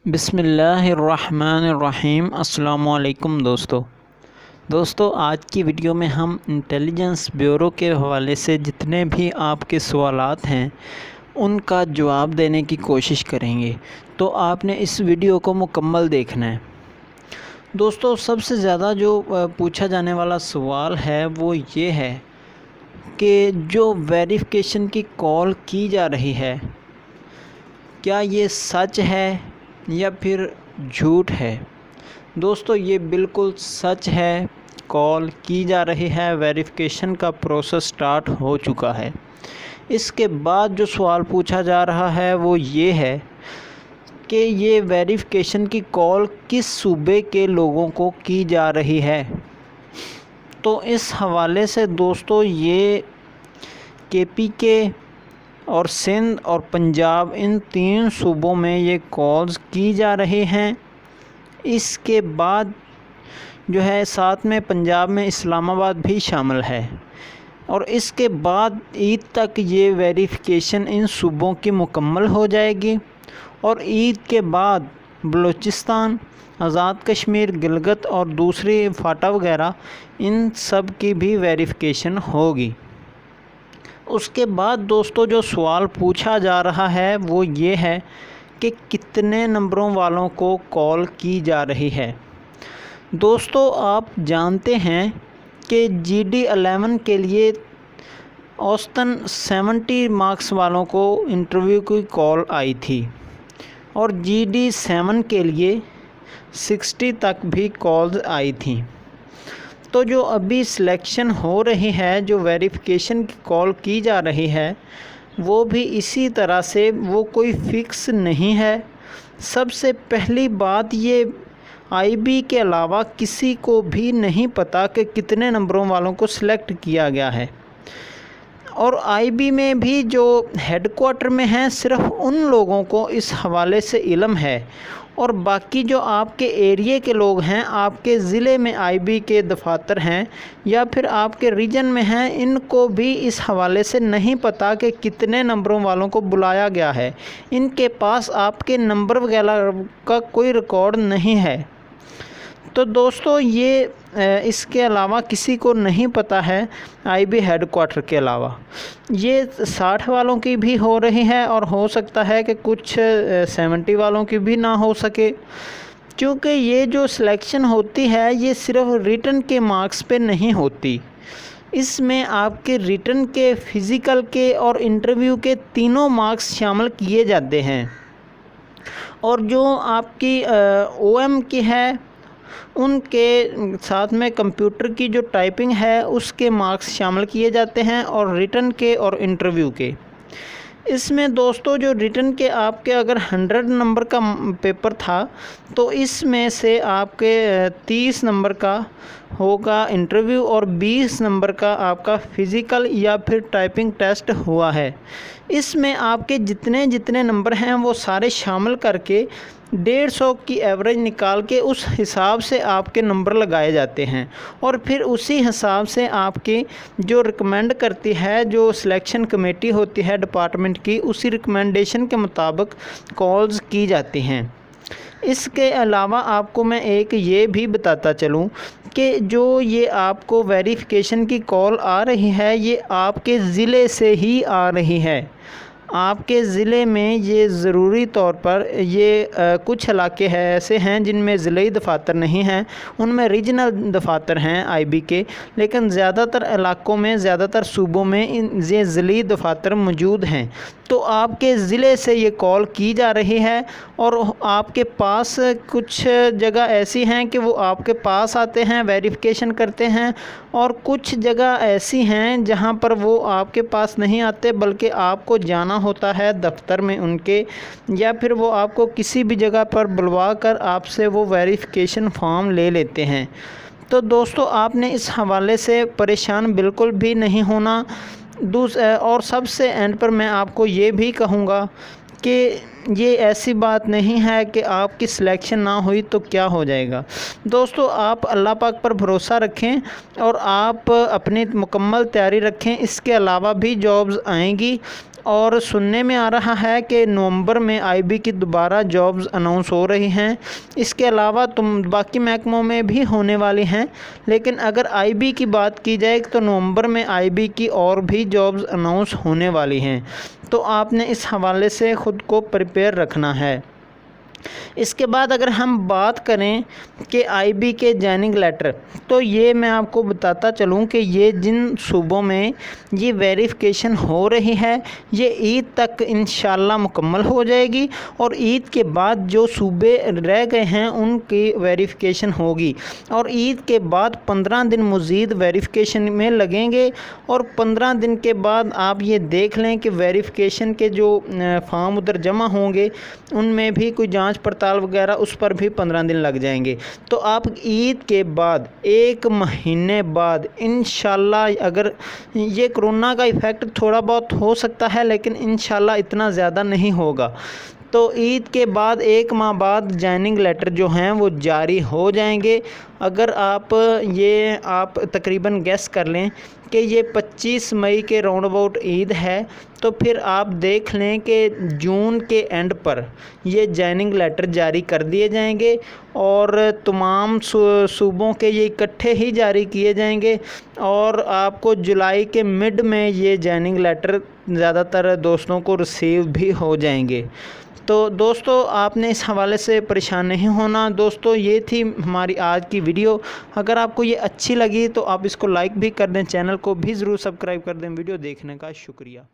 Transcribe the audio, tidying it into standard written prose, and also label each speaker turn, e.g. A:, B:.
A: बिस्मिल्लाहिर्रहमानिर्रहीम। अस्सलामुअलैकुम दोस्तों, आज की वीडियो में हम इंटेलिजेंस ब्यूरो के हवाले से जितने भी आपके सवालात हैं उनका जवाब देने की कोशिश करेंगे। तो आपने इस वीडियो को मुकम्मल देखना है। दोस्तों, सबसे ज़्यादा जो पूछा जाने वाला सवाल है वो ये है कि जो वेरिफिकेशन की कॉल की जा रही है क्या ये सच है या फिर झूठ है। दोस्तों, ये बिल्कुल सच है। कॉल की जा रही है, वेरिफिकेशन का प्रोसेस स्टार्ट हो चुका है। इसके बाद जो सवाल पूछा जा रहा है वो ये है कि ये वेरिफिकेशन की कॉल किस सूबे के लोगों को की जा रही है। तो इस हवाले से दोस्तों, ये KPK और सिंध और पंजाब, इन 3 सूबों में ये कॉल्स की जा रही हैं। इसके बाद जो है साथ में पंजाब में इस्लामाबाद भी शामिल है और इसके बाद ईद तक ये वेरिफिकेशन इन सूबों की मुकम्मल हो जाएगी और ईद के बाद बलूचिस्तान, आज़ाद कश्मीर, गिलगित और दूसरी फाटा वगैरह, इन सब की भी वेरिफिकेशन होगी। उसके बाद दोस्तों, जो सवाल पूछा जा रहा है वो ये है कि कितने नंबरों वालों को कॉल की जा रही है। दोस्तों, आप जानते हैं कि GD 11 के लिए औसतन 70 मार्क्स वालों को इंटरव्यू की कॉल आई थी और GD 7 के लिए 60 तक भी कॉल्स आई थी। तो जो अभी सिलेक्शन हो रही है, जो वेरिफिकेशन की कॉल की जा रही है, वो भी इसी तरह से, वो कोई फ़िक्स नहीं है। सबसे पहली बात, ये IB के अलावा किसी को भी नहीं पता कि कितने नंबरों वालों को सिलेक्ट किया गया है और IB में भी जो हेडक्वार्टर में हैं सिर्फ़ उन लोगों को इस हवाले से इल्म है और बाकी जो आपके एरिए के लोग हैं, आपके ज़िले में IB के दफातर हैं या फिर आपके रीजन में हैं, इनको भी इस हवाले से नहीं पता कि कितने नंबरों वालों को बुलाया गया है। इनके पास आपके नंबर वगैरह का कोई रिकॉर्ड नहीं है। तो दोस्तों, ये इसके अलावा किसी को नहीं पता है IB हेडक्वार्टर के अलावा। ये 60 वालों की भी हो रही है और हो सकता है कि कुछ 70 वालों की भी ना हो सके, क्योंकि ये जो सिलेक्शन होती है ये सिर्फ रिटन के मार्क्स पे नहीं होती। इसमें आपके रिटन के, फ़िज़िकल के और इंटरव्यू के तीनों मार्क्स शामिल किए जाते हैं और जो आपकी OM की है उनके साथ में कंप्यूटर की जो टाइपिंग है उसके मार्क्स शामिल किए जाते हैं और रिटन के और इंटरव्यू के। इसमें दोस्तों, जो रिटन के आपके अगर 100 नंबर का पेपर था तो इसमें से आपके 30 नंबर का होगा इंटरव्यू और 20 नंबर का आपका फ़िज़िकल या फिर टाइपिंग टेस्ट हुआ है। इसमें आपके जितने जितने नंबर हैं वो सारे शामिल करके 150 की एवरेज निकाल के उस हिसाब से आपके नंबर लगाए जाते हैं और फिर उसी हिसाब से आपके जो रिकमेंड करती है, जो सिलेक्शन कमेटी होती है डिपार्टमेंट की, उसी रिकमेंडेशन के मुताबिक कॉल्स की जाती हैं। इसके अलावा आपको मैं एक ये भी बताता चलूँ कि जो ये आपको वेरिफिकेशन की कॉल आ रही है ये आपके ज़िले से ही आ रही है। आपके ज़िले में ये ज़रूरी तौर पर ये कुछ इलाके हैं ऐसे हैं जिनमें ज़िले दफातर नहीं हैं, उनमें रीजनल दफातर हैं IB के, लेकिन ज़्यादातर इलाकों में, ज़्यादातर सूबों में ये ज़िले दफातर मौजूद हैं। तो आपके ज़िले से ये कॉल की जा रही है और आपके पास कुछ जगह ऐसी हैं कि वो आपके पास आते हैं, वेरिफिकेशन करते हैं और कुछ जगह ऐसी हैं जहां पर वो आपके पास नहीं आते बल्कि आपको जाना होता है दफ्तर में उनके, या फिर वो आपको किसी भी जगह पर बुलवा कर आपसे वो वेरिफिकेशन फॉर्म ले लेते हैं। तो दोस्तों, आपने इस हवाले से परेशान बिल्कुल भी नहीं होना। और सबसे एंड पर मैं आपको ये भी कहूँगा कि ये ऐसी बात नहीं है कि आपकी सिलेक्शन ना हुई तो क्या हो जाएगा। दोस्तों, आप अल्लाह पाक पर भरोसा रखें और आप अपनी मुकम्मल तैयारी रखें। इसके अलावा भी जॉब्स आएंगी और सुनने में आ रहा है कि नवंबर में आईबी की दोबारा जॉब्स अनाउंस हो रही हैं। इसके अलावा बाकी महकमों में भी होने वाली हैं, लेकिन अगर आईबी की बात की जाए तो नवंबर में आईबी की और भी जॉब्स अनाउंस होने वाली हैं। तो आपने इस हवाले से ख़ुद को प्रिपेयर रखना है। इसके बाद अगर हम बात करें कि आईबी के जॉइनिंग लेटर, तो ये मैं आपको बताता चलूँ कि ये जिन सूबों में ये वेरिफिकेशन हो रही है ये ईद तक इंशाल्लाह मुकम्मल हो जाएगी, और ईद के बाद जो सूबे रह गए हैं उनकी वेरिफिकेशन होगी, और ईद के बाद 15 दिन मज़ीद वेरिफिकेशन में लगेंगे। और 15 दिन के बाद आप ये देख लें कि वेरिफिकेशन के जो फॉर्म उधर जमा होंगे उनमें भी कोई जांच पड़ताल वगैरह उस पर भी 15 दिन लग जाएंगे। तो आप ईद के बाद 1 महीने बाद इंशाल्लाह, अगर ये कोरोना का इफ़ेक्ट थोड़ा बहुत हो सकता है लेकिन इंशाल्लाह इतना ज़्यादा नहीं होगा, तो ईद के बाद 1 माह बाद जॉइनिंग लेटर जो हैं वो जारी हो जाएंगे। अगर आप तकरीबन गेस कर लें कि ये 25 मई के राउंड अबाउट ईद है, तो फिर आप देख लें कि जून के एंड पर ये जॉइनिंग लेटर जारी कर दिए जाएंगे और तमाम सूबों के ये इकट्ठे ही जारी किए जाएंगे, और आपको जुलाई के मिड में ये जॉइनिंग लेटर ज़्यादातर दोस्तों को रिसीव भी हो जाएंगे। तो दोस्तों आपने इस हवाले से परेशान नहीं होना। दोस्तों ये थी हमारी आज की वीडियो। अगर आपको ये अच्छी लगी तो आप इसको लाइक भी कर दें, चैनल को भी ज़रूर सब्सक्राइब कर दें। वीडियो देखने का शुक्रिया।